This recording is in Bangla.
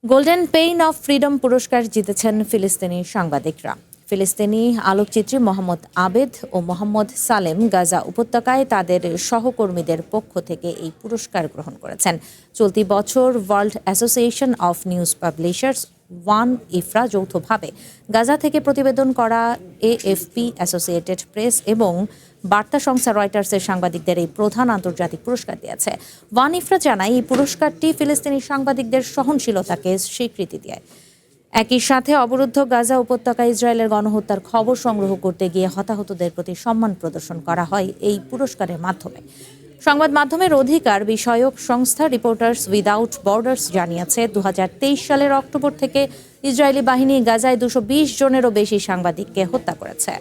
গোল্ডেন পেইন অফ ফ্রিডম পুরস্কার জিতেছেন ফিলিস্তিনি সাংবাদিকরা। ফিলিস্তিনি আলোকচিত্রী মোহাম্মদ আবেদ ও মোহাম্মদ সালেম গাজা উপত্যকায় তাদের সহকর্মীদের পক্ষ থেকে এই পুরস্কার গ্রহণ করেছেন। চলতি বছর World Association of News Publishers ওয়ান ইফরা যৌথভাবে গাজা থেকে প্রতিবেদন করা এএফপি, অ্যাসোসিয়েটেড প্রেস এবং বার্তা সংস্থা রয়টার্সের সাংবাদিকদের এই প্রধান আন্তর্জাতিক পুরস্কার দিয়েছে। ওয়ান ইফরা জানায় এই পুরস্কারটি ফিলিস্তিনি সাংবাদিকদের সহনশীলতাকে স্বীকৃতি দেয়। একই সাথে অবরুদ্ধ গাজা উপত্যকায় ইসরায়েলের গণহত্যার খবর সংগ্রহ করতে গিয়ে হতাহতদের প্রতি সম্মান প্রদর্শন করা হয় এই পুরস্কারের মাধ্যমে। সংবাদ মাধ্যমের অধিকার বিষয়ক সংস্থা রিপোর্টার্স উইদাউট বর্ডার্স জানিয়েছে, 2023 সালের অক্টোবর থেকে ইসরায়েলি বাহিনী গাজায় 220 জনেরও বেশি সাংবাদিককে হত্যা করেছে।